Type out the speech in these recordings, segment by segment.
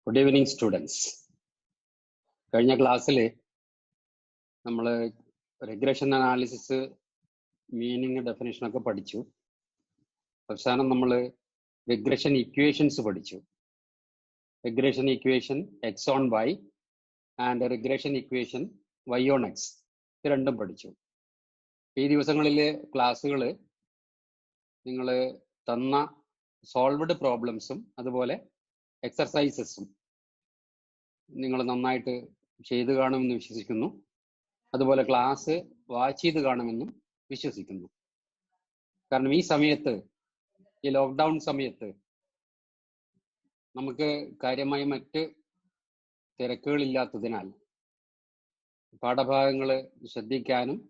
Good evening students. കഴിഞ്ഞ ക്ലാസ്സിൽ നമ്മൾ റിഗ്രഷൻ അനാലിസിസ് മീനിങ് ഡെഫിനേഷനൊക്കെ പഠിച്ചു. അവസാനം നമ്മൾ റിഗ്രഷൻ ഇക്വേഷൻസ് പഠിച്ചു. Regression equation x on y and regression equation y on x, ഇത് രണ്ടും പഠിച്ചു. ഈ ദിവസങ്ങളിൽ ക്ലാസ്സുകൾ നിങ്ങൾ തന്ന സോൾവ്ഡ് പ്രോബ്ലംസും അതുപോലെ എക്സർസൈസസും നിങ്ങൾ നന്നായിട്ട് ചെയ്തു കാണുമെന്ന് വിശ്വസിക്കുന്നു. അതുപോലെ ക്ലാസ് വാച്ച് ചെയ്ത് കാണുമെന്നും വിശ്വസിക്കുന്നു. കാരണം ഈ സമയത്ത്, ഈ ലോക്ക്ഡൗൺ സമയത്ത് നമുക്ക് കാര്യമായി മറ്റ് തിരക്കുകളില്ലാത്തതിനാൽ പാഠഭാഗങ്ങൾ ശ്രദ്ധിക്കാനും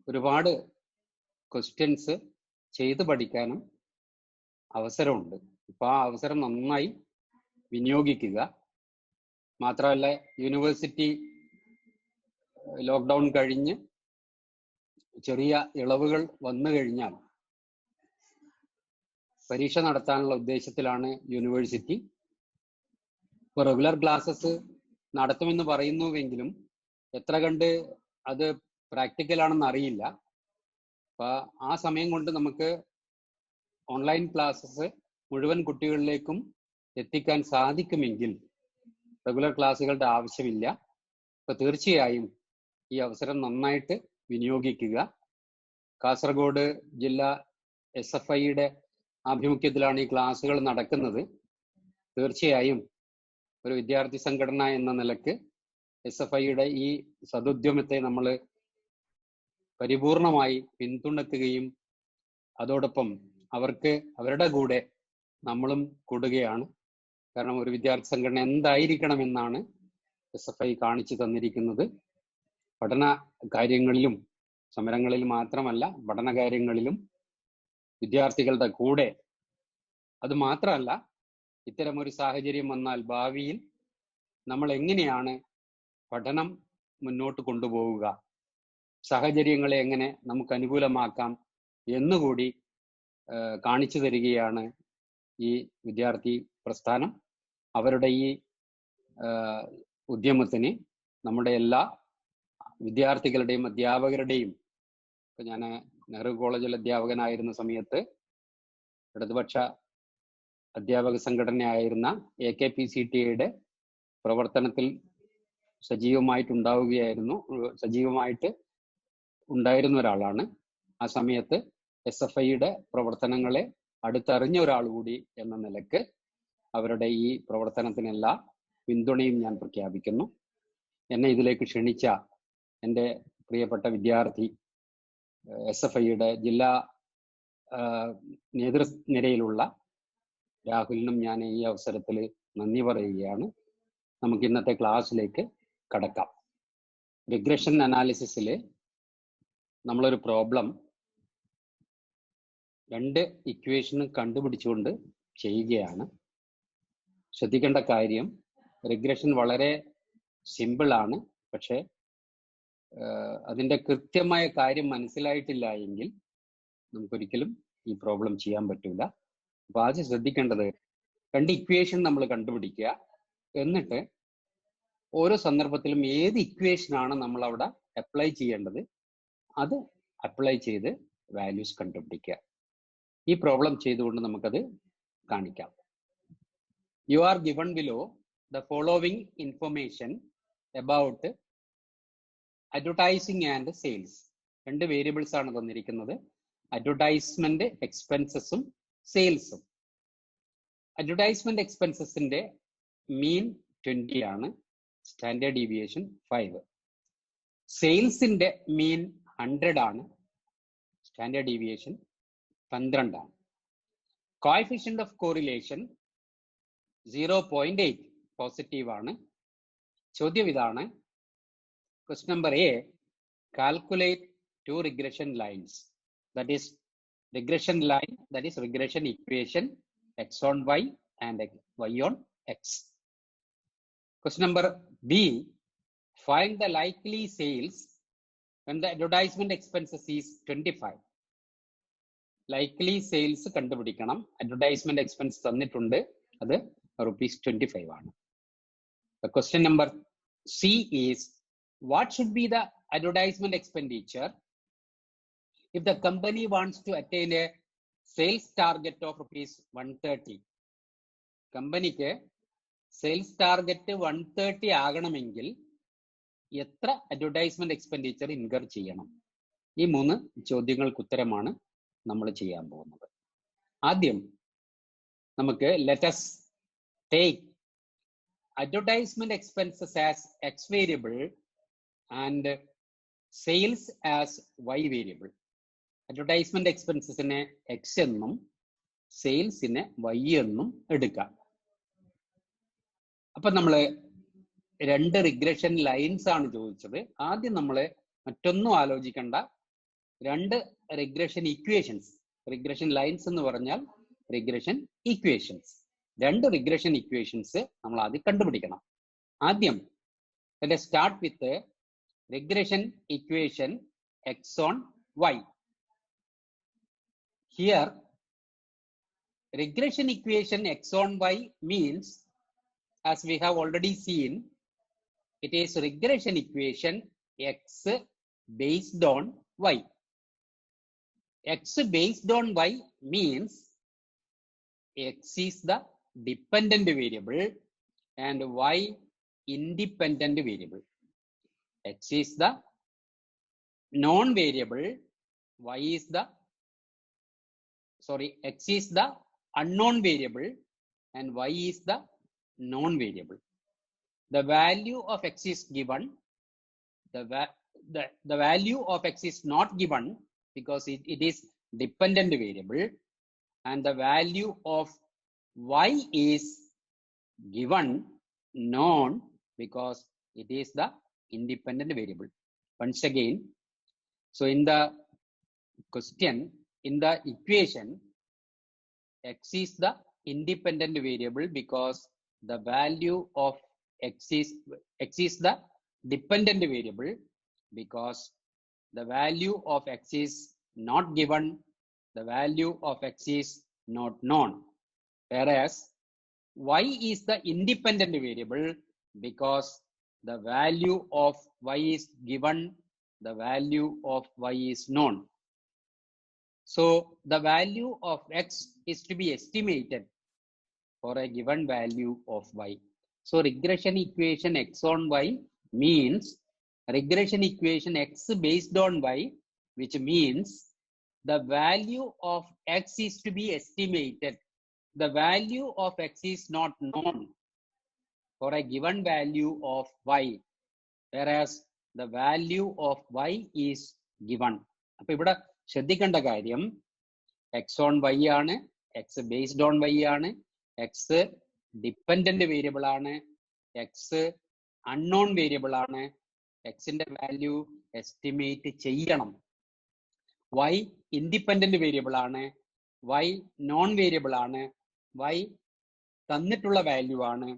ഒരുപാട് ക്വസ്റ്റ്യൻസ് ചെയ്ത് പഠിക്കാനും അവസരമുണ്ട്. അപ്പോൾ ആ അവസരം നന്നായി വിനിയോഗിക്കുക. മാത്രമല്ല, യൂണിവേഴ്സിറ്റി ലോക്ക്ഡൗൺ കഴിഞ്ഞ് ചെറിയ ഇളവുകൾ വന്നു കഴിഞ്ഞാൽ പരീക്ഷ നടത്താനുള്ള ഉദ്ദേശത്തിലാണ് യൂണിവേഴ്സിറ്റി. ഇപ്പോൾ റെഗുലർ ക്ലാസ്സസ് നടത്തുമെന്ന് പറയുന്നുവെങ്കിലും എത്ര കണ്ട് അത് പ്രാക്ടിക്കലാണെന്ന് അറിയില്ല. അപ്പോൾ ആ സമയം കൊണ്ട് നമുക്ക് ഓൺലൈൻ ക്ലാസ്സസ് മുഴുവൻ കുട്ടികളിലേക്കും എത്തിക്കാൻ സാധിക്കുമെങ്കിൽ റെഗുലർ ക്ലാസ്സുകളുടെ ആവശ്യമില്ല. അപ്പോൾ തീർച്ചയായും ഈ അവസരം നന്നായിട്ട് വിനിയോഗിക്കുക. കാസർഗോഡ് ജില്ലാ SFIയുടെ ആഭിമുഖ്യത്തിലാണ് ഈ ക്ലാസ്സുകൾ നടക്കുന്നത്. തീർച്ചയായും ഒരു വിദ്യാർത്ഥി സംഘടന എന്ന നിലക്ക് SFIയുടെ ഈ സദുദ്യമത്തെ നമ്മൾ പരിപൂർണമായി പിന്തുണയ്ക്കുകയും അതോടൊപ്പം അവർക്ക് അവരുടെ കൂടെ നമ്മളും കൂടുകയാണ്. കാരണം ഒരു വിദ്യാർത്ഥി സംഘടന എന്തായിരിക്കണമെന്നാണ് SFI കാണിച്ചു തന്നിരിക്കുന്നത്. പഠന കാര്യങ്ങളിലും സമരങ്ങളിൽ മാത്രമല്ല, പഠന കാര്യങ്ങളിലും വിദ്യാർത്ഥികളുടെ കൂടെ. അത് മാത്രമല്ല, ഇത്തരമൊരു സാഹചര്യം വന്നാൽ ഭാവിയിൽ നമ്മൾ എങ്ങനെയാണ് പഠനം മുന്നോട്ട് കൊണ്ടുപോവുക, സാഹചര്യങ്ങളെ എങ്ങനെ നമുക്ക് അനുകൂലമാക്കാം എന്നുകൂടി കാണിച്ചു തരികയാണ് ഈ വിദ്യാർത്ഥി പ്രസ്ഥാനം. അവരുടെ ഈ ഉദ്യമത്തിന് നമ്മുടെ എല്ലാ വിദ്യാർത്ഥികളുടെയും അധ്യാപകരുടെയും, ഇപ്പം ഞാൻ നെഹ്റു കോളേജിൽ അധ്യാപകനായിരുന്ന സമയത്ത് ഇടതുപക്ഷ അധ്യാപക സംഘടനയായിരുന്ന AKPCTAയുടെ പ്രവർത്തനത്തിൽ സജീവമായിട്ട് ഉണ്ടായിരുന്ന ഒരാളാണ്. ആ സമയത്ത് SFIയുടെ പ്രവർത്തനങ്ങളെ അടുത്തറിഞ്ഞ ഒരാൾ കൂടി എന്ന നിലക്ക് അവരുടെ ഈ പ്രവർത്തനത്തിനെല്ലാ പിന്തുണയും ഞാൻ പ്രഖ്യാപിക്കുന്നു. എന്നെ ഇതിലേക്ക് ക്ഷണിച്ച എൻ്റെ പ്രിയപ്പെട്ട വിദ്യാർത്ഥി, SFIയുടെ ജില്ലാ നേതൃനിരയിലുള്ള രാഹുലിനും ഞാൻ ഈ അവസരത്തിൽ നന്ദി പറയുകയാണ്. നമുക്ക് ഇന്നത്തെ ക്ലാസ്സിലേക്ക് കടക്കാം. റിഗ്രഷൻ അനാലിസിസിൽ നമ്മളൊരു പ്രോബ്ലം 2 ഇക്വേഷനും കണ്ടുപിടിച്ചുകൊണ്ട് ചെയ്യുകയാണ്. ശ്രദ്ധിക്കേണ്ട കാര്യം, റിഗ്രഷൻ വളരെ സിമ്പിളാണ്. പക്ഷേ അതിൻ്റെ കൃത്യമായ കാര്യം മനസ്സിലായിട്ടില്ല എങ്കിൽ നമുക്കൊരിക്കലും ഈ പ്രോബ്ലം ചെയ്യാൻ പറ്റില്ല. അപ്പോൾ ആദ്യം ശ്രദ്ധിക്കേണ്ടത് 2 ഇക്വേഷൻ നമ്മൾ കണ്ടുപിടിക്കുക. എന്നിട്ട് ഓരോ സന്ദർഭത്തിലും ഏത് ഇക്വേഷനാണ് നമ്മൾ അവിടെ അപ്ലൈ ചെയ്യേണ്ടത് അത് അപ്ലൈ ചെയ്ത് വാല്യൂസ് കണ്ടുപിടിക്കുക. ഈ പ്രോബ്ലം ചെയ്തുകൊണ്ട് നമുക്കത് കാണിക്കാം. You are given below the following information about advertising and sales. 2 variables ആണ് തന്നിരിക്കുന്നത്, അഡ്വർടൈസ്മെന്റ് എക്സ്പെൻസസും സെയിൽസും. അഡ്വർടൈസ്മെന്റ് എക്സ്പെൻസസിന്റെ മീൻ 20 ആണ്, സ്റ്റാൻഡേർഡ് ഡീവിയേഷൻ 5. സെയിൽസിന്റെ മീൻ 100 ആണ്, സ്റ്റാൻഡേർഡ് ഡീവിയേഷൻ 12 ആണ്. കോഎഫിഷ്യന്റ് ഓഫ് കോറിലേഷൻ 0.8 പോസിറ്റീവ് ആണ്. ചോദ്യം ഇതാണ്. Question number A, calculate 2 regression lines, that is regression line, that is regression equation x on y and y on x. Question number B, find the likely sales when the advertisement expenses is 25. Likely sales കണ്ടുപിടിക്കണം. Advertisement expense തന്നിട്ടുണ്ട്, അത് rupees 25 ആണ്. The question number C is, what should be the advertisement expenditure if the company wants to attain a sales target of rupees 130? കമ്പനിക്ക് sales target 130 ആകണമെങ്കിൽ എത്ര advertisement expenditure incur ചെയ്യണം? ഈ 3 ചോദ്യങ്ങൾക്ക് ഉത്തരമാണ് നമ്മൾ ചെയ്യാൻ പോകുന്നത്. ആദ്യം നമുക്ക് let us take advertisement expenses as X variable and sales as Y variable. Advertisement എക്സ്പെൻസസിനെ എക്സ് എന്നും സെയിൽസിനെ വൈ എന്നും എടുക്കാം. അപ്പൊ നമ്മള് 2 റിഗ്രഷൻ ലൈൻസ് ആണ് ചോദിച്ചത്. ആദ്യം നമ്മള് മറ്റൊന്നും ആലോചിക്കണ്ട, 2 റിഗ്രഷൻ ഇക്വേഷൻസ്, റിഗ്രഷൻ ലൈൻസ് എന്ന് പറഞ്ഞാൽ റിഗ്രഷൻ ഇക്വേഷൻസ്, 2 റിഗ്രഷൻ ഇക്വേഷൻസ് നമ്മൾ ആദ്യം കണ്ടുപിടിക്കണം. ആദ്യം start with regression equation x on y. Here regression equation x on y means, as we have already seen, it is regression equation x based on y. X based on y means x is the dependent variable and y independent variable. X is the non variable, y is the x is the unknown variable and y is the known variable. The value of x is given, the value of x is not given because it is dependent variable, and the value of y is given, known, because it is the independent variable. Once again, so in the question, in the equation, x is the independent variable because the value of x is the dependent variable because the value of x is not given, the value of x is not known, whereas y is the independent variable because the value of y is given, the value of y is known. So the value of x is to be estimated for a given value of y. So regression equation x on y means regression equation x based on y, which means the value of x is to be estimated. The value of x is not known for a given value of y, whereas the value of y is given. അപ്പോൾ ഇവിടെ ശ്രദ്ധിക്കേണ്ട കാര്യം x on y ആണ്, x based on y ആണ്, x dependent variable ആണ്, x unknown variable ആണ്, എക്സിന്റെ value estimate ചെയ്യണം. വൈ ഇൻഡിപെൻഡന്റ് വേരിയബിൾ ആണ്, വൈ നോൺ വേരിയബിൾ ആണ്, വൈ തന്നിട്ടുള്ള വാല്യൂ ആണ്.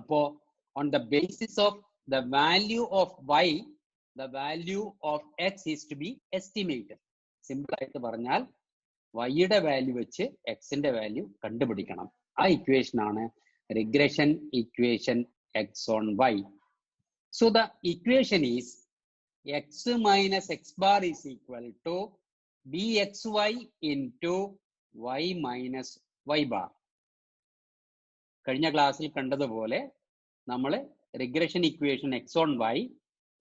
അപ്പോ on the basis of the value of y, the value of x is to be estimated. Simple ആയിട്ട് പറഞ്ഞാൽ വൈയുടെ വാല്യൂ വെച്ച് എക്സിന്റെ വാല്യൂ കണ്ടുപിടിക്കണം. ആ ഇക്വേഷൻ ആണ് regression equation x on y. So the equation is x minus x bar is equal to b x y into y minus y bar. കഴിഞ്ഞ ക്ലാസ്സിൽ കണ്ടതുപോലെ നമ്മൾ regression equation x on y,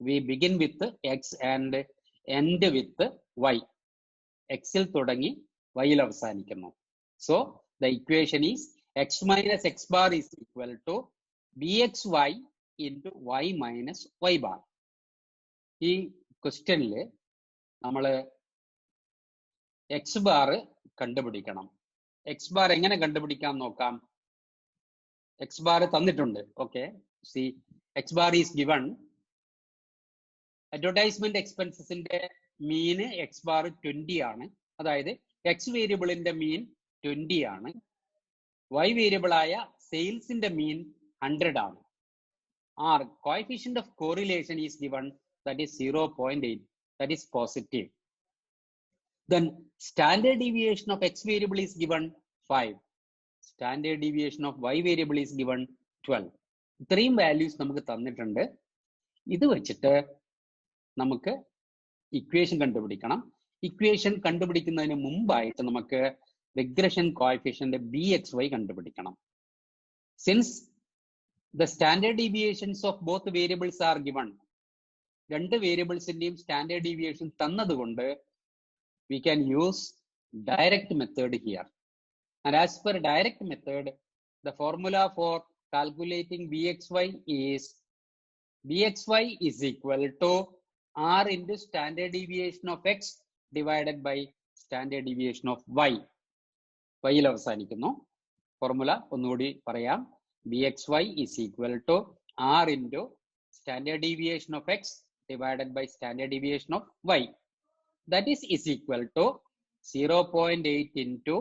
we begin with x and end with y. x ൽ തുടങ്ങി y ൽ അവസാനിക്കുന്നു. So the equation is x minus x bar is equal to bxy into y minus y bar. ഈ ക്വസ്റ്റ്യനിൽ നമ്മൾ x bar കണ്ടുപിടിക്കണം. x bar എങ്ങനെ കണ്ടുപിടിക്കാം നോക്കാം. x ബാർ തന്നിട്ടുണ്ട്. Okay, see x bar is given. Advertisement എക്സ്പെൻസസിന്റെ മീൻ എക്സ് ബാർ 20 ആണ്. അതായത് എക്സ് വേരിയബിളിന്റെ മീൻ 20 ആണ്. വൈ വേരിയബിളായ സെയിൽസിന്റെ മീൻ 100 ആണ്. R coefficient of correlation is given, that is 0.8, that is positive. Then standard deviation of x variable is given 5. Standard deviation of y variable is given 12. ഇത്രയും values നമുക്ക് തന്നിട്ടുണ്ട്. ഇത് വെച്ചിട്ട് നമുക്ക് ഇക്വേഷൻ കണ്ടുപിടിക്കണം. ഇക്വേഷൻ കണ്ടുപിടിക്കുന്നതിന് മുമ്പായിട്ട് നമുക്ക് റിഗ്രഷൻ കോഎഫിഷ്യന്റ് bxy കണ്ടുപിടിക്കണം. Since the standard deviations of both variables are given, രണ്ട് വേരിയബിൾസിന്റെയും സ്റ്റാൻഡേർഡ് ഡീവിയേഷൻ തന്നതുകൊണ്ട് we can use direct method here. And as per direct method, the formula for calculating bxy is equal to r into standard deviation of x divided by standard deviation of y. y ൽ അവസാനിക്കുന്നു. Formula ഒന്നുകൂടി പറയാം. bxy is equal to r into standard deviation of x divided by standard deviation of y. That is equal to 0.8 into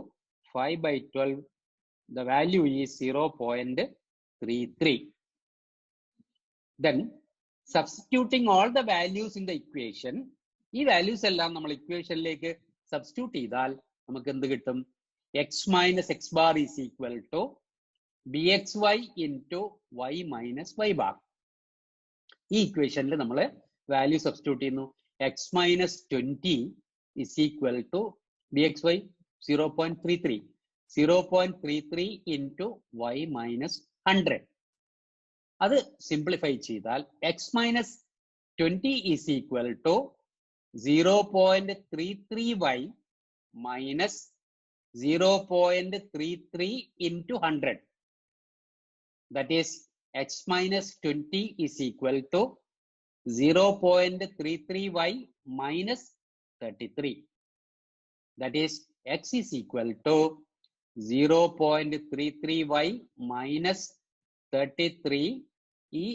5 by 12. The value is 0.33. Then substituting all the values in the equation, ഈ values എല്ലാം നമ്മൾ ഇക്വേഷനിലേക്ക് substitute ചെയ്താൽ നമുക്ക് എന്ത് കിട്ടും? x minus x bar is equal to bxy into y minus y bar. ഈ ഇക്വേഷനിൽ നമ്മൾ വാല്യൂ സബ്സ്റ്റിറ്റ്യൂട്ട് ചെയ്യുന്നു. x minus 20 is equal to bxy 0.33. 0.33 into y minus 100. അത് സിംപ്ലിഫൈ ചെയ്താൽ x minus 20 is equal to 0.33y minus 0.33 into 100. That is x minus 20 is equal to 0.33y minus 33. That is x is equal to 0.33y minus 33. ഈ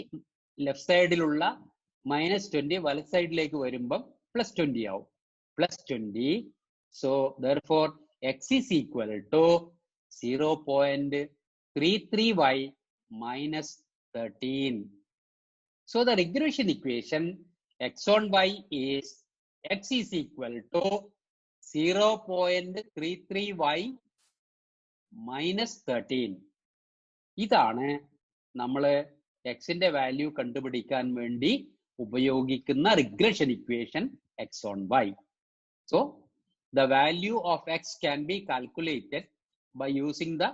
left സൈഡിലുള്ള -20 വലത് സൈഡിലേക്ക് വരുമ്പം +20 ആവും. +20. So therefore x is equal to 0.33y minus 13. So the regression equation x on y is x is equal to 0.33y minus 13. ഇതാണ് നമ്മൾ എക്സിന്റെ value കണ്ടുപിടിക്കാൻ വേണ്ടി ഉപയോഗിക്കുന്ന regression equation x on y. So the value of x can be calculated by using the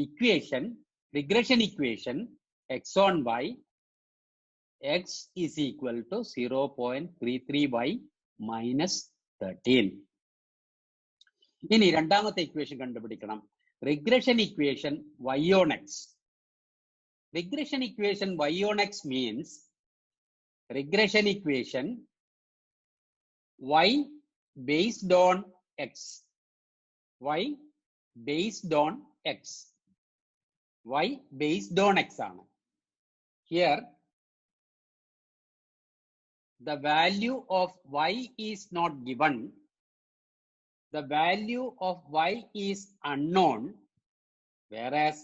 equation, regression equation x on y. X is equal to 0.33y minus 13. ഇനി രണ്ടാമത്തെ equation കണ്ടുപിടിക്കണം. Regression equation y on x. Regression equation y on x means regression equation y based on x. Y based on x. Y based on x ആണ്. Here the value of y is not given. The value of y is unknown, whereas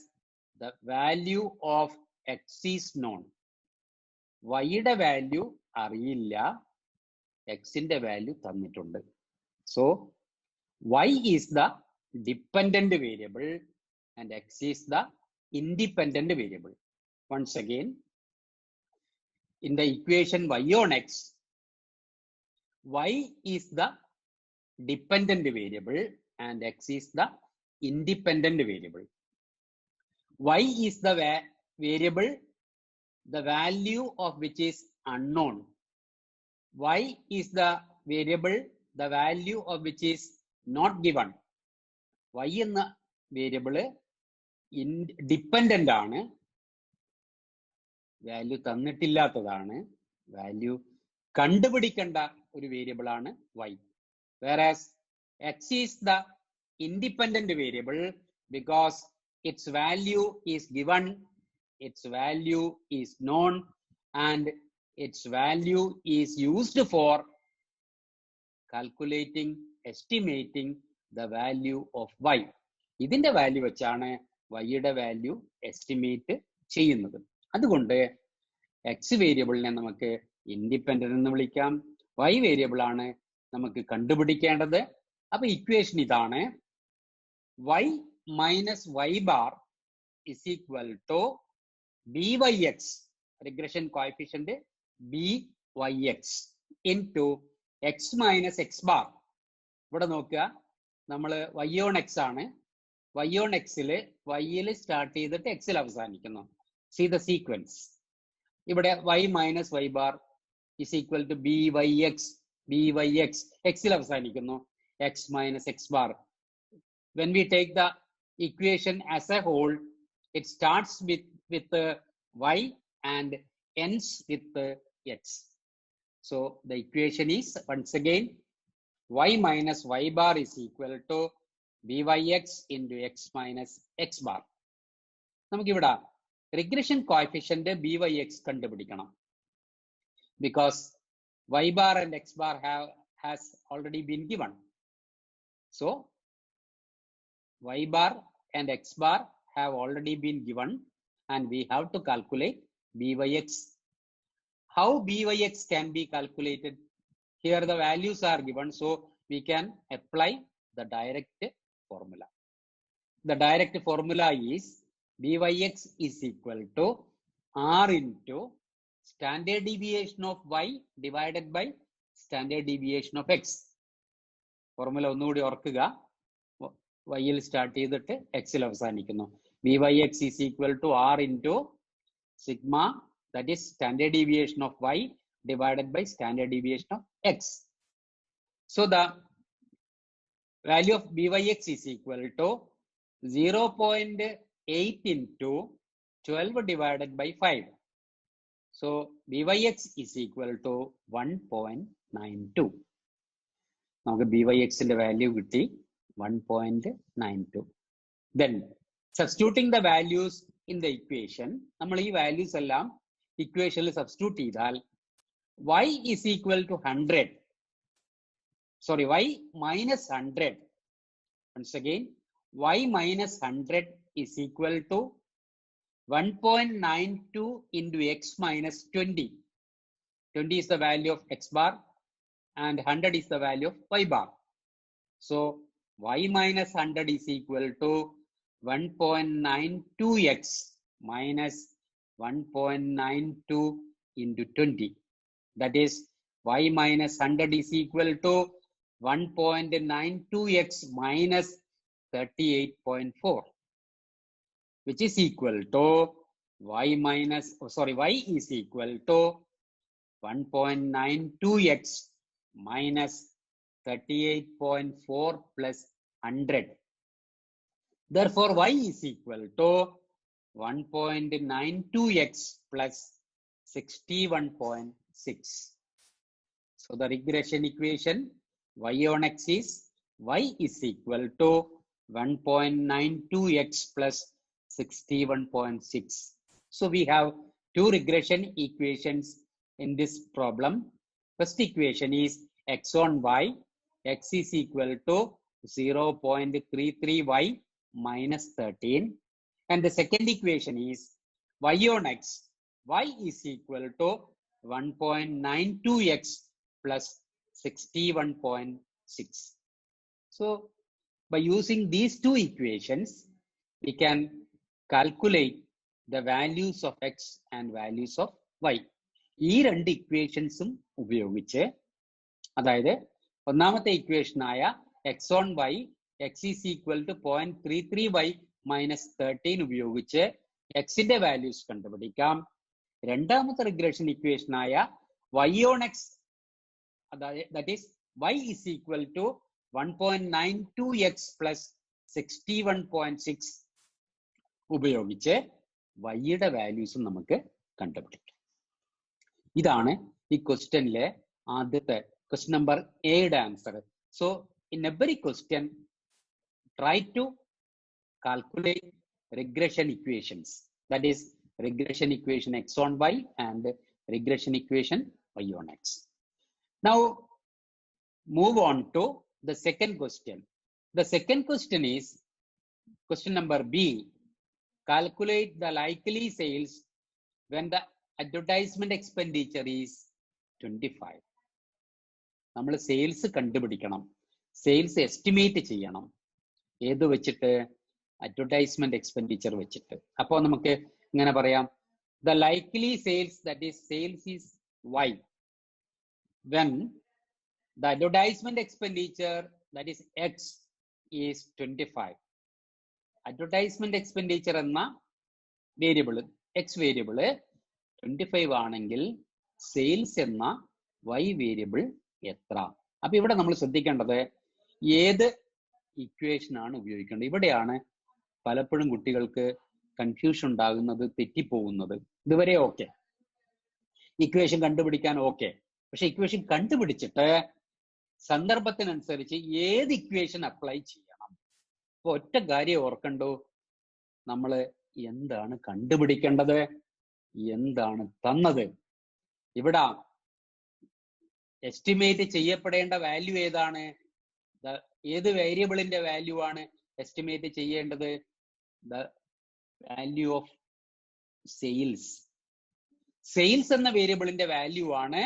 the value of x is known. Y യുടെ value അറിയില്ല, x ന്റെ value തന്നിട്ടുണ്ട്. So y is the dependent variable and x is the independent variable. Once again, in the equation y on x, y is the dependent variable and x is the independent variable. Y is the variable, the value of which is unknown. Y is the variable, the value of which is not given. Y എന്ന variable dependent ആണ്, value തന്നിട്ടില്ലാത്തതാണ്, value കണ്ടുപിടിക്കേണ്ട ഒരു variable ആണ് y. Whereas x is the independent variable because its value is given, its value is known, and its value is used for calculating, estimating the value of y. ഇതിന്റെ value വെച്ചാണ് y യുടെ value estimate ചെയ്യുന്നത്. അതുകൊണ്ട് x വേരിയബിളിനെ നമുക്ക് independent എന്ന് വിളിക്കാം. y variable ആണ് നമുക്ക് കണ്ടുപിടിക്കേണ്ടത്. അപ്പൊ ഇക്വേഷൻ ഇതാണ്. y minus y bar is equal to byx, regression coefficient byx into x minus x bar. ഇവിടെ നോക്കുക, നമ്മൾ y on x ആണ്. y on x y start ചെയ്തിട്ട് x അവസാനിക്കുന്നു. See the sequence. ഇവിടെ y minus y bar is equal to byx x അവസാനിക്കുന്നു, x minus x bar. When we take the equation as a whole, it starts with y and ends with x. So the equation is once again y minus y bar is equal to byx into x minus x bar. നമുക്ക് ഇവിടെ regression coefficient byx കണ്ടുപിടിക്കണം, because y bar and x bar has already been given. So y bar and x bar have already been given and we have to calculate byx. How byx can be calculated? Here the values are given, so we can apply the direct formula. The direct formula is byx is equal to r into standard deviation of y divided by standard deviation of x. Formula ഒന്നുകൂടി ഓർക്കുക, y ൽ start ചെയ്തിട്ട് x ൽ അവസാനിക്കുന്നു. byx is equal to r into sigma, that is standard deviation of y divided by standard deviation of x. So the value of byx is equal to 0.8 into 12 divided by 5. So byx is equal to 1.92. നമുക്ക് byx ന്റെ value കിട്ടി 1.92. Then substituting the values in the equation, നമ്മൾ ഈ values എല്ലാം equationൽ substitute ചെയ്താൽ y is equal to 100. Sorry, y minus 100. Once again, y minus 100 is equal to 1.92 into x minus 20. 20 is the value of x bar and 100 is the value of y bar. So y minus 100 is equal to 1.92x minus 1.92 into 20. That is y minus 100 is equal to 1.92x minus 38.4, which is equal to y is equal to 1.92x minus 38.4 plus 100. Therefore y is equal to 1.92x plus 61.6. So the regression equation y on x is y is equal to 1.92x plus 61.6. So we have two regression equations in this problem. First equation is x on y, x is equal to 0.33y minus 13. And the second equation is y on x, y is equal to 1.92x plus 61.6. So by using these two equations, we can calculate the values of x and values of y. ഈ രണ്ട് ഇക്വേഷൻസും ഉപയോഗിച്ച്, അതായത് ഒന്നാമത്തെ equation ആയ x on y, x is equal to 0.33y minus 13 ഉപയോഗിച്ച് x ന്റെ values കണ്ടുപിടിക്കാം. രണ്ടാമത്തെ റിഗ്രഷൻ ഇക്വേഷൻ ആയ y on x, that is y is equal to 1.92x plus 61.6 ഉപയോഗിച്ച് y യുടെ വാല്യൂസും നമുക്ക് കണ്ടുപിടിക്കാം. ഇതാണ് ഈ ക്വസ്റ്റ്യനിലെ ആദ്യത്തെ ക്വസ്റ്റ്യൻ നമ്പർ എയുടെ answer. So in every question try to calculate regression equations, that is regression equation x on y and regression equation y on x. Now move on to the second question. The second question is question number B. Calculate the likely sales when the advertisement expenditure is 25. നമ്മൾ sales കണ്ടുപിടിക്കണം, sales estimate ചെയ്യണം. ഏത് വെച്ചിട്ട്? Advertisement expenditure വെച്ചിട്ട്. അപ്പോൾ നമുക്ക് ഇങ്ങനെ പറയാം, the likely sales that is sales is y when the advertisement expenditure that is x is 25. advertisement expenditure എന്ന വേരിയബിൾ എക്സ് വേരിയബിൾ 25 ആണെങ്കിൽ സെയിൽസ് എന്ന y വേരിയബിൾ എത്ര? അപ്പൊ ഇവിടെ നമ്മൾ ശ്രദ്ധിക്കേണ്ടത് ഏത് ഇക്വേഷൻ ആണ് ഉപയോഗിക്കേണ്ടത്. ഇവിടെയാണ് പലപ്പോഴും കുട്ടികൾക്ക് കൺഫ്യൂഷൻ ഉണ്ടാകുന്നത്, തെറ്റിപ്പോകുന്നത്. ഇതുവരെ ഓക്കെ, ഇക്വേഷൻ കണ്ടുപിടിക്കാൻ ഓക്കെ, പക്ഷെ ഇക്വേഷൻ കണ്ടുപിടിച്ചിട്ട് സന്ദർഭത്തിനനുസരിച്ച് ഏത് ഇക്വേഷൻ അപ്ലൈ ചെയ്യണം. അപ്പൊ ഒറ്റ കാര്യം ഓർക്കണ്ടോ, നമ്മൾ എന്താണ് കണ്ടുപിടിക്കേണ്ടത്, എന്താണ് തന്നത്. ഇവിടെ എസ്റ്റിമേറ്റ് ചെയ്യപ്പെടേണ്ട വാല്യൂ ഏതാണ്? ഏത് വേരിയബിളിന്റെ വാല്യൂ ആണ് എസ്റ്റിമേറ്റ് ചെയ്യേണ്ടത്? The value of sales. Sales എന്ന വേരിയബിളിന്റെ വാല്യൂ ആണ്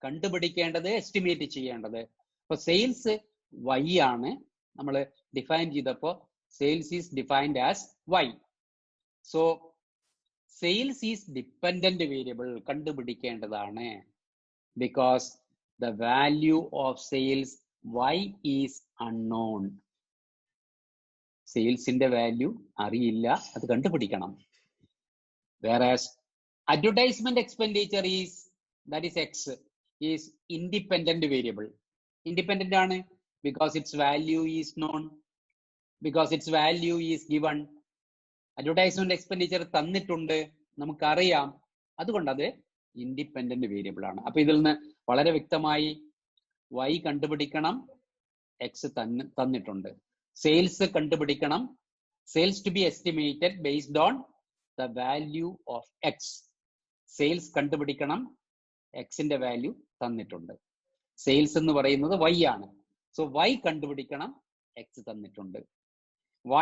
കണ്ടുപിടിക്കേണ്ടത്, എസ്റ്റിമേറ്റ് ചെയ്യേണ്ടത്. അപ്പൊ സെയിൽസ് y ആണ് നമ്മൾ ഡിഫൈൻ ചെയ്തപ്പോ sales is defined as y. So sales is dependent variable കണ്ടുപിടിക്കേണ്ടതാണ്. Because the value of sales y is unknown. സെയിൽസിന്റെ വാല്യൂ അറിയില്ല, അത് കണ്ടുപിടിക്കണം. വേറാസ് advertisement expenditure is, that is x, is independent variable. Independent ആണ് because its value is known, because its value is given. advertisement expenditure തന്നിട്ടുണ്ട്, നമുക്കറിയാം, അതുകൊണ്ട് അത് independent variable ആണ്. അപ്പൊ ഇതിൽ നിന്ന് വളരെ വ്യക്തമായി y കണ്ടുപിടിക്കണം, x തന്നിട്ടുണ്ട്. സെയിൽസ് കണ്ടുപിടിക്കണം, sales to be estimated based on the value of x. Sales കണ്ടുപിടിക്കണം, എക്സിന്റെ വാല്യൂ തന്നിട്ടുണ്ട്. സെയിൽസ് എന്ന് പറയുന്നത് y ആണ്. സോ y കണ്ടുപിടിക്കണം, x തന്നിട്ടുണ്ട്.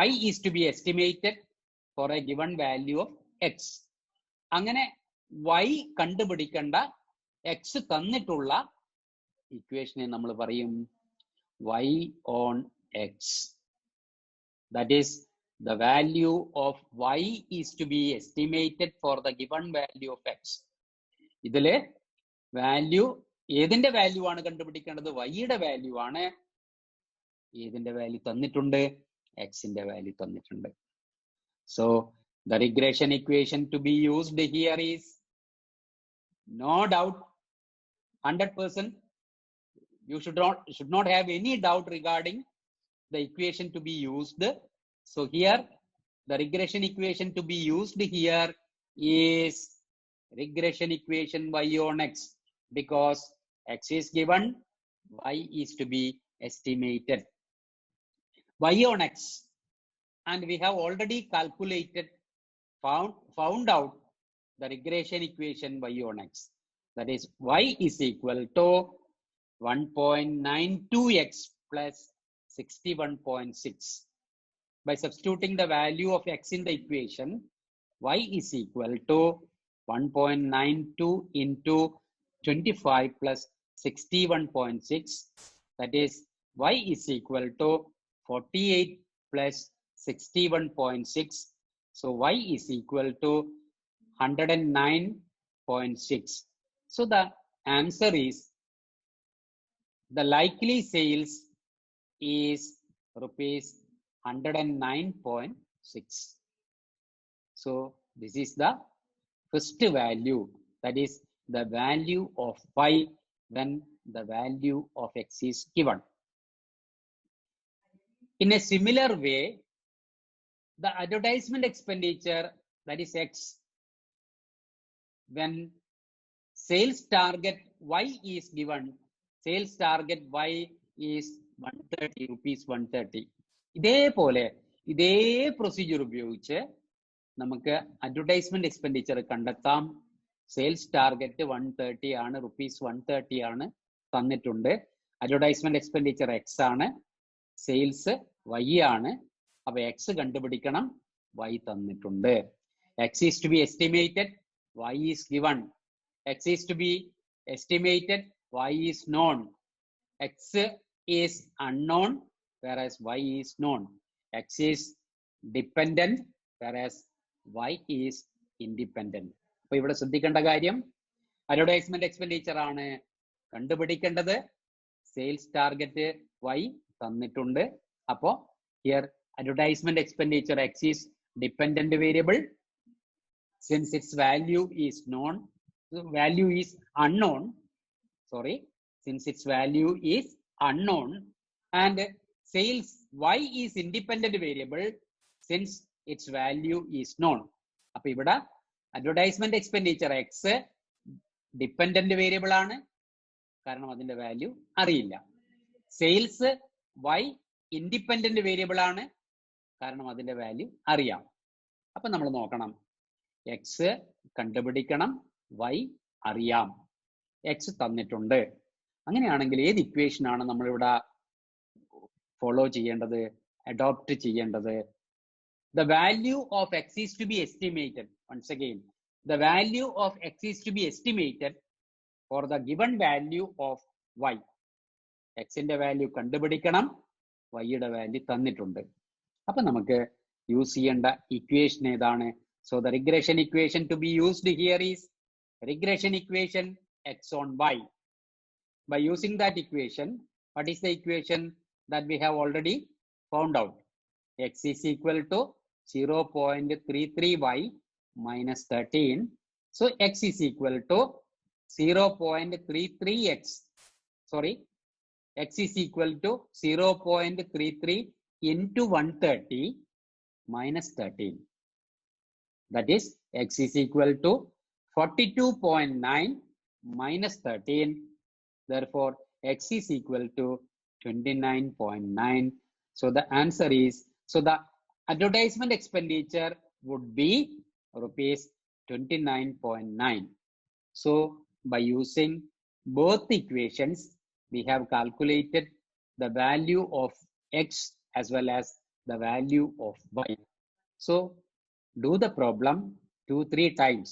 y is to be estimated for a given value of x. അങ്ങനെ y കണ്ടുപിടിക്കേണ്ട x തന്നിട്ടുള്ള ഇക്വേഷനെ നമ്മൾ പറയും y on x. That is, the value of y is to be estimated for the given value of x. ഇതില് value ഏതിന്റെ value ആണ് കണ്ടുപിടിക്കേണ്ടത്? വൈയുടെ വാല്യൂ ആണ്. ഏതിന്റെ വാല്യൂ തന്നിട്ടുണ്ട്? എക്സിന്റെ വാല്യൂ തന്നിട്ടുണ്ട്. So the regression equation to be used here is, no doubt, 100%. You should not have any doubt regarding the equation to be used. So here the regression equation to be used here is regression equation y on x, because x is given, y is to be estimated. Y on x, and we have already calculated, found out the regression equation y on x. That is, y is equal to 1.92x plus 61.6. By substituting the value of x in the equation, y is equal to 1.92 into 25 plus 61.6. That is, y is equal to 48 plus 61.6. So y is equal to 109.6. So the answer is, the likely sales is rupees 109.6. So this is the first value, that is the value of y when the value of x is given. In a similar way, the advertisement expenditure, that is x, when sales target y is given, sales target y is 130 rupees 130. ഇതേപോലെ ഇതേ procedure ഉപയോഗിച്ച് നമുക്ക് advertisement expenditure കണ്ടെത്താം. Sales target 130 ആണ്, rupees 130 ആണ് തന്നിട്ടുണ്ട്. Advertisement expenditure x ആണ്, sales y ആണ്. അപ്പൊ എക്സ് കണ്ടുപിടിക്കണം, y തന്നിട്ടുണ്ട്. X is to be estimated, y is given. X is to be estimated, y is known. X is unknown, whereas y is known. X is dependent, whereas Y is independent. അപ്പോൾ ഇവിടെ ശ്രദ്ധിക്കേണ്ട കാര്യം advertisement expenditure ആണ് കണ്ടുപിടിക്കേണ്ടത്. Sales target Y തന്നിട്ടുണ്ട്. അപ്പോൾ here advertisement expenditure X is dependent variable. Since its value is unknown, since its value is unknown, and sales Y is independent variable since its value is known. അപ്പോൾ ഇവിടെ advertisement expenditure X dependent variable ആണ്, കാരണം അതിന്റെ value അറിയില്ല. Sales Y independent variable ആണ്, കാരണം അതിന്റെ value അറിയാം. അപ്പൊ നമ്മൾ നോക്കണം, എക്സ് കണ്ടുപിടിക്കണം, Y അറിയാം, എക്സ് തന്നിട്ടുണ്ട്. അങ്ങനെയാണെങ്കിൽ ഏത് ഇക്വേഷൻ ആണ് നമ്മളിവിടെ ഫോളോ ചെയ്യേണ്ടത്, അഡോപ്റ്റ് ചെയ്യേണ്ടത്? The value of X is to be estimated. Once again, the value of X is to be estimated for the given value of Y. X ന്റെ വാല്യൂ കണ്ടുപിടിക്കണം, Y യുടെ വാല്യൂ തന്നിട്ടുണ്ട്. അപ്പൊ നമുക്ക് യൂസ് ചെയ്യേണ്ട equation ഏതാണ്? So the regression equation to be used here is regression equation X on Y. By using that equation, what is the equation that we have already found out? X is equal to 0.33Y minus 13. So X is equal to 0.33X. Sorry, X is equal to 0.33 into 130 minus 13. That is, X is equal to 42.9 minus 13. Therefore, X is equal to 29.9. So the answer is, so the advertisement expenditure would be rupees 29.9. So by using both equations, we have calculated the value of X as well as the value of Y. So do the problem 2-3 times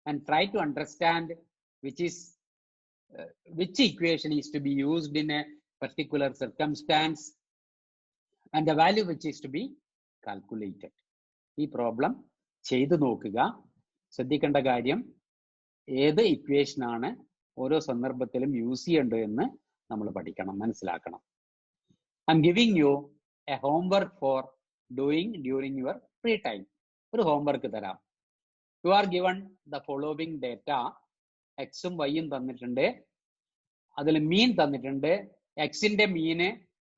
and try to understand which equation is to be used in a particular circumstance and the value which is to be calculated. ഈ problem ചെയ്തു നോക്കുക. ശ്രദ്ധിക്കേണ്ട കാര്യം, ഏത് equation ആണ് ഓരോ സന്ദർഭത്തിലും use ചെയ്യേണ്ടത് എന്ന് നമ്മൾ പഠിക്കണം, മനസ്സിലാക്കണം. I M giving you A homework four doing during your free time. ഒരു ഹോംവർക്ക് തരാം. You are given the following data. എക്സും വൈയും തന്നിട്ടുണ്ട്, അതിൽ മീൻ തന്നിട്ടുണ്ട്. എക്സിന്റെ മീന്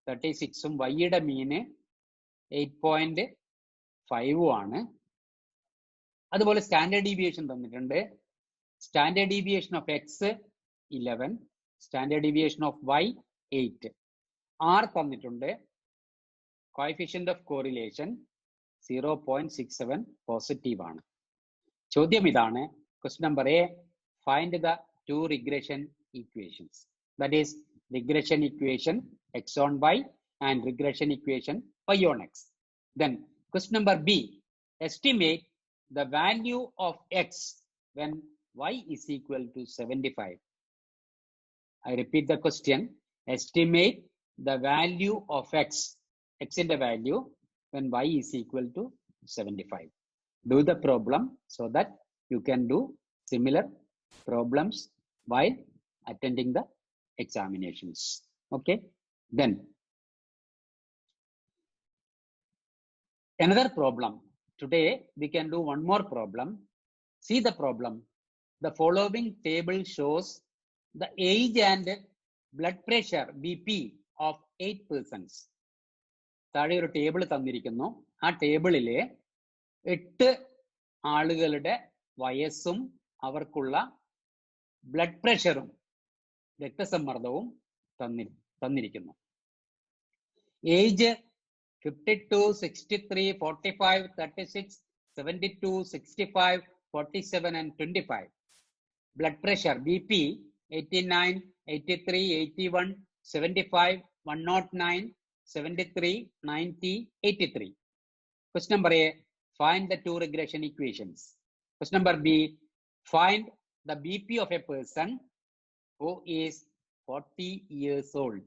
36ഉം വൈയുടെ മീന് 8.5 ആണ്. അതുപോലെ സ്റ്റാൻഡേർഡ് ഡീവിയേഷൻ തന്നിട്ടുണ്ട്. Standard deviation of x 11, standard deviation of y 8. R തന്നിട്ടുണ്ട്. കോഎഫിഷ്യന്റ് ഓഫ് കോറിലേഷൻ 0.67 പോസിറ്റീവ് ആണ്. ചോദ്യം ഇതാണ്. Question number a, find the two regression equations. That is regression equation X on Y and regression equation Y on X. Then question number B, estimate the value of X when Y is equal to 75. I repeat the question. Estimate the value of X in the value when Y is equal to 75. Do the problem so that you can do similar problems while attending the examinations. Okay, then another problem. Today we can do one more problem. See the problem. The following table shows the age and blood pressure BP of 8 persons. താഴെ ഒരു table തന്നിരിക്കുന്നു. ആ ടേബിളിലെ 8 ആളുകളുടെ വയസ്സും അവർക്കുള്ള blood പ്രഷറും രക്തസമ്മർദ്ദവും തന്നിരിക്കുന്നു. Age 52, 63, 45, 36, 72, 65, 47 and 25. Blood pressure BP 89, 83, 81, 75, 109, 73, 90, 83. Question number A, find the two regression equations. Question number B, find the BP of a person who is 40 years old.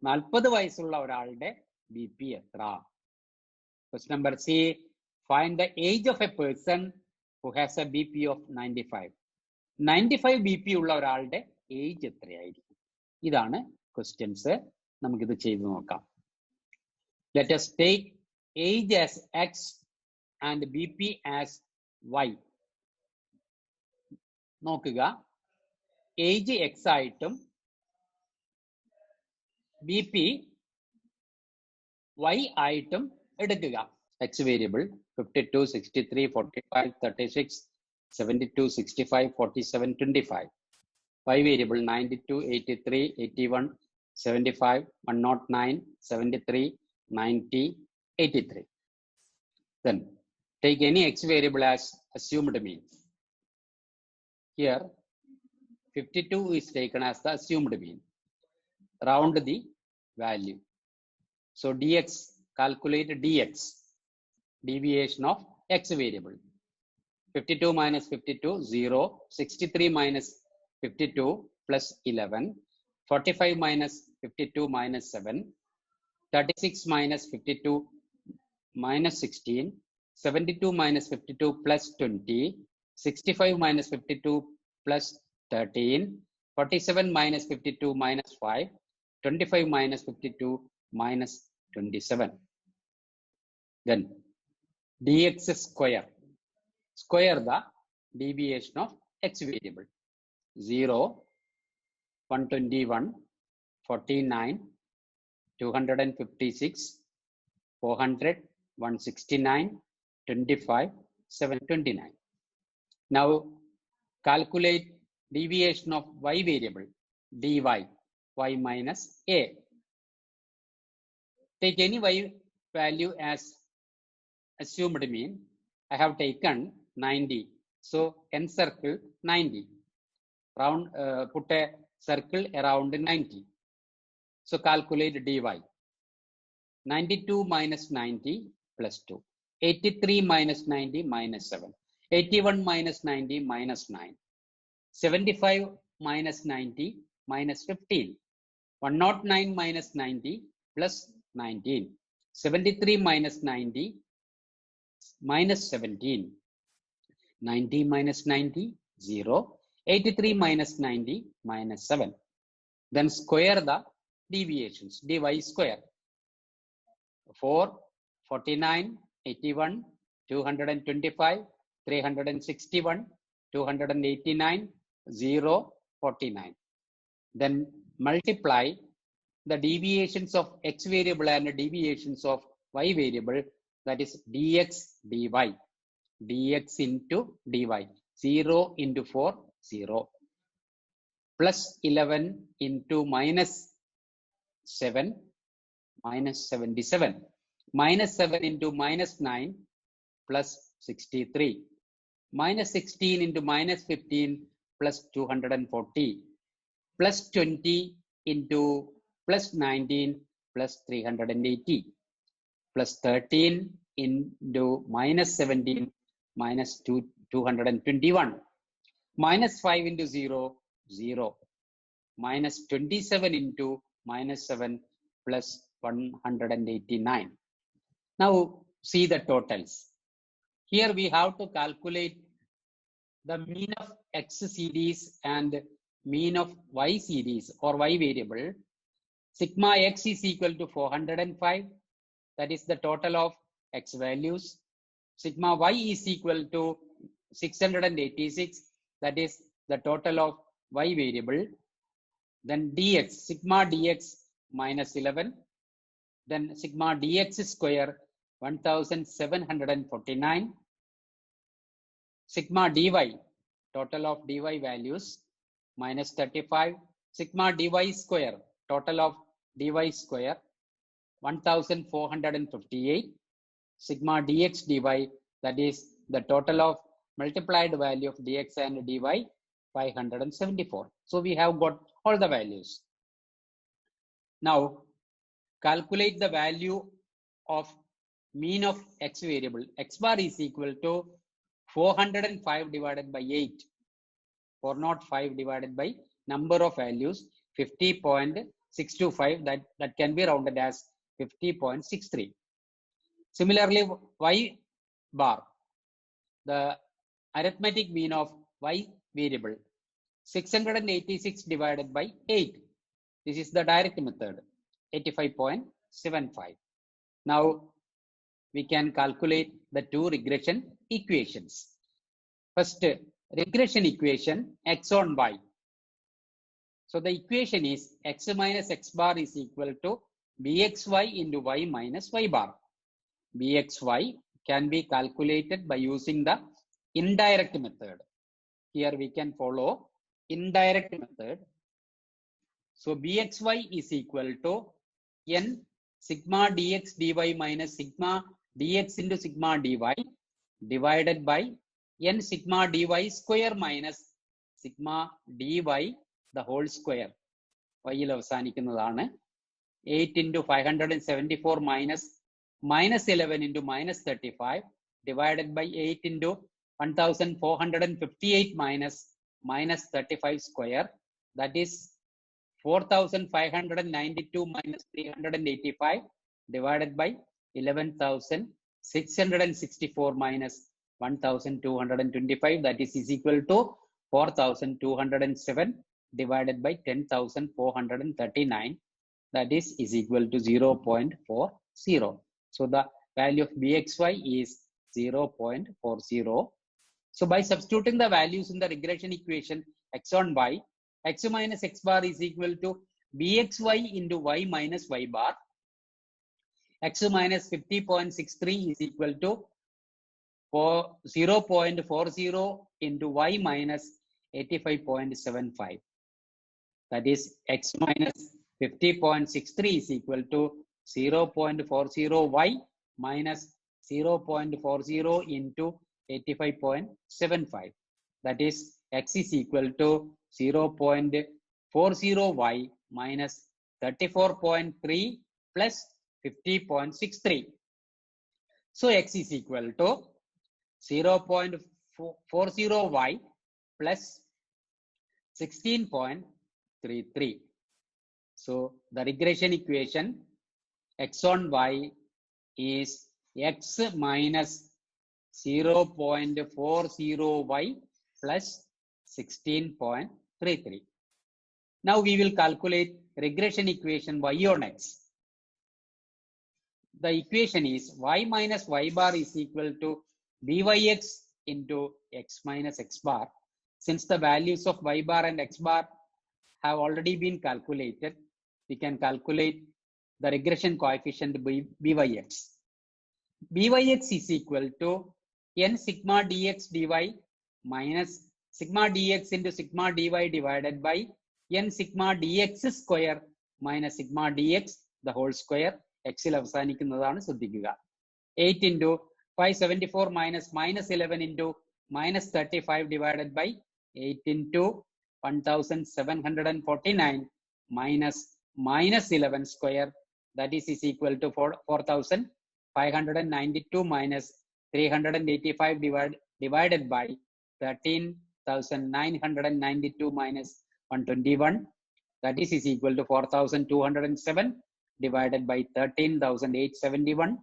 40 വയസ്സുള്ള ഒരാളുടെ BP എത്ര? Question number C, find the age of a person who has a BP of 95. 95 BP ഉള്ള ഒരാളുടെ age എത്രയായിരിക്കും? ഇതാണ് questions. നമുക്കിത് ചെയ്തു നോക്കാം. Let us take age as X and BP as Y. നോക്കുക, ഏജ് എക്സ് ആയിട്ടും ബി പി വൈ ആയിട്ടും എടുക്കുക. X variable 52, 63, 45, 36, 72, 65, 47, 25. Y variable 92, 83, 81, 75, 109, 73, 90, 83. Then take any X variable as assumed mean. Here 52 is taken as the assumed mean. Round the value. So dx, calculate dx, deviation of X variable. 52 minus 52, 0. 63 minus 52 plus 11. 45 minus 52 minus 7. 36 minus 52 minus 16. 72 minus 52 plus 20. 65 minus 52 plus 13. 47 minus 52 minus 5. 25 minus 52 minus 27. Then dx square. Square the deviation of X variable. 0, 121, 49, 256, 400, 169, 25, 729. Now calculate deviation of Y variable, dy, y minus a. Take any Y value as assumed mean. I have taken 90. So encircle 90. Round, put a circle around 90. So calculate dy. 92 minus 90 plus 2. 83 minus 90 minus 7. 81 minus 90 minus 9. 75 minus 90 minus 15. 109 minus 90 plus 19. 73 minus 90 minus 17. 90 minus 90, 0. 83 minus 90 minus 7. Then square the deviations, dy square. 4, 49, 81, 225, 361, 289, 0, 49. Then multiply the deviations of X variable and the deviations of Y variable, that is dx dy. Dx into dy. 0 into 4, 0. Plus 11 into minus 7, minus 77. Minus 7 into minus 9, plus 63. Minus 16 into minus 15, plus 240. Plus 20 into plus 19, plus 380. Plus 13 into minus 17, minus 221. Minus 5 into 0, 0. Minus 27 into minus 7 plus 189. Now see the totals. Here we have to calculate the mean of X series and mean of Y series or Y variable. Sigma X is equal to 405. That is the total of X values. Sigma Y is equal to 686. That is the total of Y variable. Then dx, sigma dx minus 11. Then sigma dx square 1749. Sigma dy, total of dy values minus 35. Sigma dy square, total of dy square 1458. Sigma dx dy, that is the total of multiplied value of dx and dy, 574. So we have got all the values. Now calculate the value of mean of X variable. X bar is equal to 405 divided by 8. 405 divided by number of values 50.625, that can be rounded as 50.63. Similarly, y bar, the arithmetic mean of y variable, 686 divided by 8. This is the direct method, 85.75. Now we can calculate the two regression equations. First, regression equation x on y. So the equation is x minus x bar is equal to bxy into y minus y bar. Bxy can be calculated by using the indirect method. Here we can follow indirect method. So bxy is equal to n sigma dx dy minus sigma dx into sigma dy divided by n sigma dy square minus sigma dy the whole square. Y യിൽ അവസാനിക്കുന്നതാണ്. 8 into 574 minus 11 into minus 35 divided by 8 into 1458 minus 35 square, that is 4592 minus 385 divided by 11,664 minus 1225, that is equal to 4207 divided by 10,439, that is equal to 0.40. So the value of bxy is 0.40. So by substituting the values in the regression equation x on y, x minus x bar is equal to bxy into y minus y bar. X minus 50.63 is equal to 0.40 into y minus 85.75. That is x minus 50.63 is equal to 0.40y minus 0.40 into 85.75. That is x is equal to 0.40y minus 34.3 plus 50.63. So x is equal to 0.40y plus 16.33. So the regression equation x on y is x minus 0.40y plus 16.33. Now we will calculate regression equation y on x. The equation is y minus y bar is equal to byx into x minus x bar. Since the values of y bar and x bar have already been calculated, we can calculate the regression coefficient byx. Byx is equal to n sigma dx dy minus sigma dx into sigma dy divided by n sigma dx square minus sigma dx the whole square. X ൽ അവസാനിക്കുന്നതാണ്, ശ്രദ്ധിക്കുക. 8 into 574 minus 11 into minus 35 divided by 8 into 1749 minus 11 square, that is equal to 4592 minus 385 divided by 13,992 minus 121, that is equal to 4,207 divided by 13,871,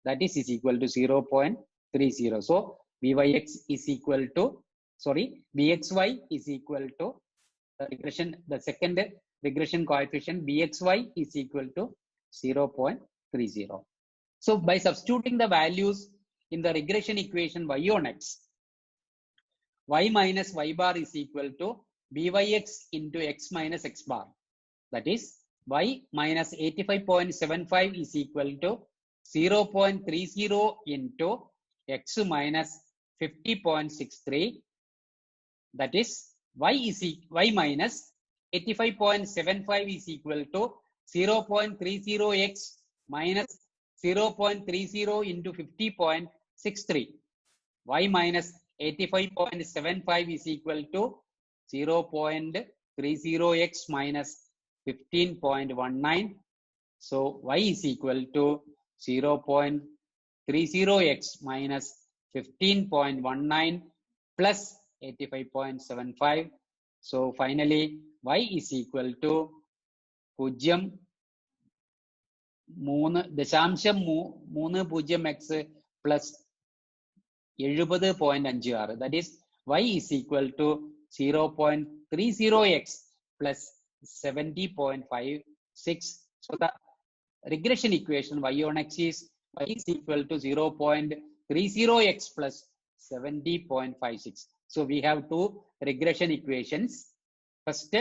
that is equal to 0.30. So byx is equal to, bxy is equal to the second regression coefficient bxy is equal to 0.30. So by substituting the values in the regression equation y on x, y minus y bar is equal to byx into x minus x bar. That is y minus 85.75 is equal to 0.30 into x minus 50.63. That is y minus 85.75 is equal to 0.30x minus 0.30 into 50.63. Y minus 85.75 is equal to 0.30x minus 15.19. So y is equal to 0.30x minus 15.19 plus 85.75. So finally y is equal to 0. 3.30x plus 70.56. That is y is equal to 0.30x plus 70.56. So the regression equation y on x is y is equal to 0.30x plus 70.56. So we have two regression equations. First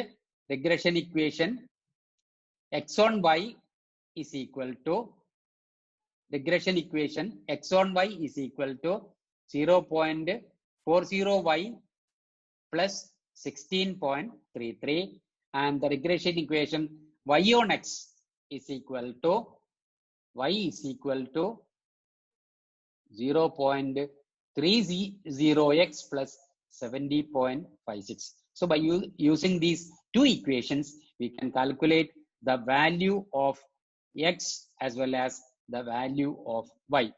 regression equation, x on y is equal to regression equation x on y is equal to 0.40y plus 16.33, and the regression equation y on x is equal to 0.30x plus 70.56. So by using these two equations, we can calculate the value of x as well as the value of y.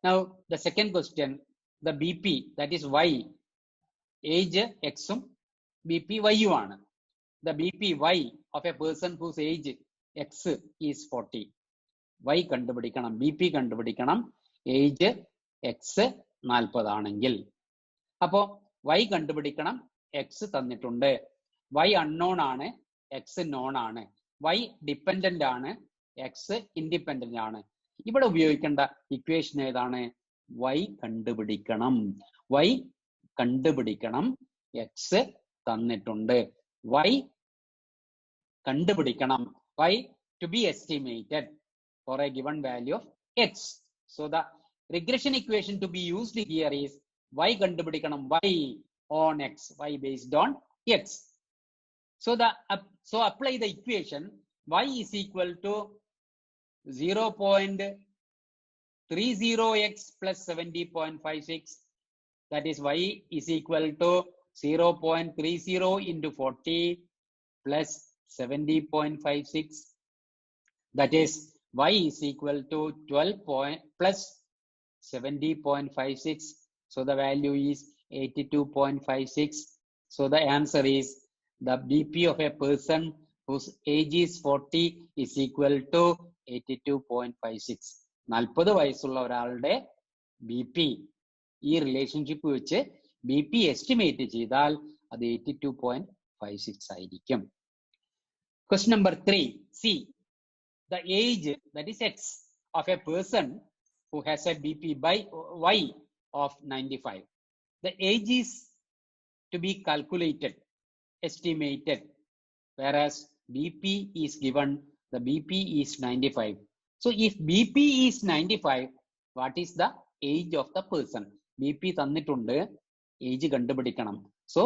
Now the second question, the BP, that is y, age x um BP y ആണ്. The BP y of a person whose age x is 40. Y കണ്ടുപിടിക്കണം, BP കണ്ടുപിടിക്കണം, age X 40 ആണെങ്കിൽ. അപ്പോൾ y കണ്ടുപിടിക്കണം, X തന്നിട്ടുണ്ട്, y unknown ആണ്, X non ആണ്, y dependent ആണ്, എക്സ് ഇൻഡിപെൻഡന്റ് ആണ്. ഇവിടെ ഉപയോഗിക്കേണ്ട ഇക്വേഷൻ ഏതാണ്? y കണ്ടുപിടിക്കണം, y കണ്ടുപിടിക്കണം, എക്സ് തന്നിട്ടുണ്ട്, y കണ്ടുപിടിക്കണം, y to be estimated for a given value of x. So the regression equation to be used here is y kandupidikanam y on x, y based on x. So apply the equation y is equal to 0.30x plus 70.56. That is y is equal to 0.30 into 40 plus 70.56. That is y is equal to 12 plus 70.56. So the value is 82.56. So the answer is the BP of a person whose age is 40 is equal to 82.56. 40 വയസ്സുള്ള ഒരാളുടെ BP ഈ relationship വെച്ച് BP estimate ചെയ്താൽ അത് 82.56 ആയിരിക്കും. Question number 3, C. The age, that is x, of a person who has a BP by y of 95. The age is to be calculated, estimated, whereas BP is given, the BP is 95. So if BP is 95, what is the age of the person? BP തന്നിട്ടുണ്ട്, age കണ്ടുപിടിക്കണം. So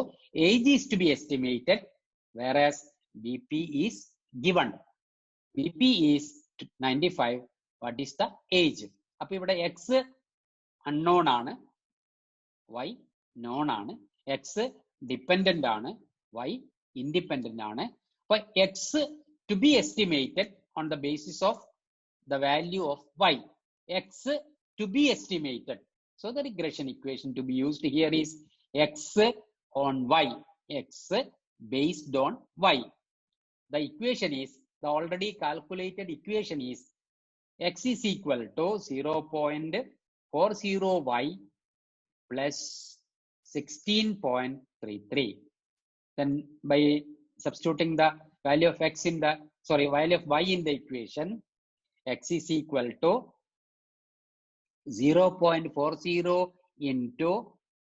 age is to be estimated, whereas BP is given. BP is 95. What is the age? അപ്പോൾ ഇവിടെ x unknown ആണ്, y known ആണ്, x dependent ആണ്, y independent ആണ്. അപ്പോൾ x to be estimated on the basis of the value of y, x to be estimated. So the regression equation to be used here is x on y, x based on y. The equation is, the already calculated equation is x is equal to 0.40y plus 16.33. Then by substituting the value of x in the, value of y in the equation, x is equal to 0.40 into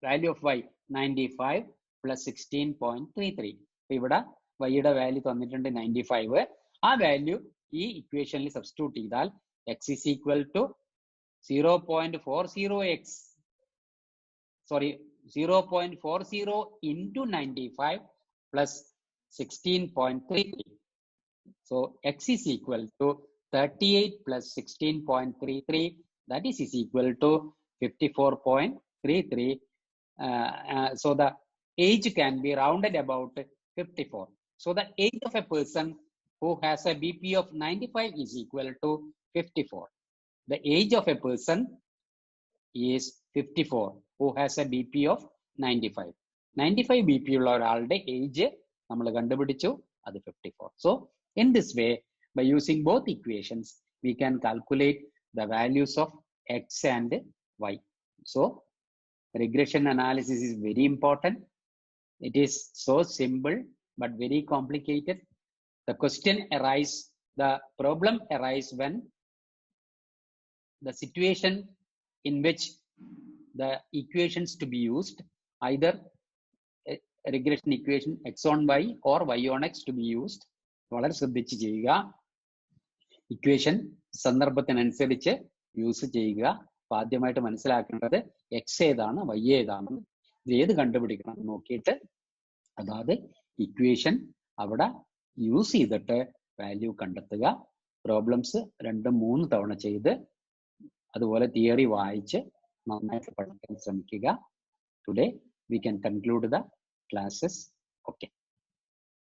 value of y 95 plus 16.33. ഇവിടെ വൈയുടെ value തന്നിട്ടുണ്ട് 95. ആ value ഈ ഇക്വേഷനിൽ substitute ചെയ്താൽ x is equal to 0.40x, 0.40 into 95 plus 16.33. So x is equal to 38 plus 16.33, that is equal to 54.33. So the age can be rounded about 54. So the age of a person who has a BP of 95 is equal to 54. The age of a person is 54 who has a BP of 95. 95 BP ഉള്ള ഒരാളുടെ age നമ്മൾ കണ്ടുപിടിച്ചു, അത് 54. So in this way, by using both equations, we can calculate the values of x and y. So regression analysis is very important. It is so simple but very complicated. The question arises, the problem arises when the situation in which the equations to be used, either a regression equation x on y or y on x to be used. വളരെ ശ്രദ്ധിച്ച് ചെയ്യുക. Equation സന്ദർഭത്തിനനുസരിച്ച് use ചെയ്യുക. അപ്പോൾ ആദ്യമായിട്ട് മനസ്സിലാക്കേണ്ടത് X ഏതാണ് Y ഏതാണ് ഇത് ഏത് കണ്ടുപിടിക്കണം നോക്കിയിട്ട് അതായത് ഇക്വേഷൻ അവിടെ യൂസ് ചെയ്തിട്ട് വാല്യൂ കണ്ടെത്തുക. പ്രോബ്ലംസ് 2-3 തവണ ചെയ്ത് അതുപോലെ തിയറി വായിച്ച് നന്നായിട്ട് പഠിക്കാൻ ശ്രമിക്കുക. Today we can conclude the classes. Okay.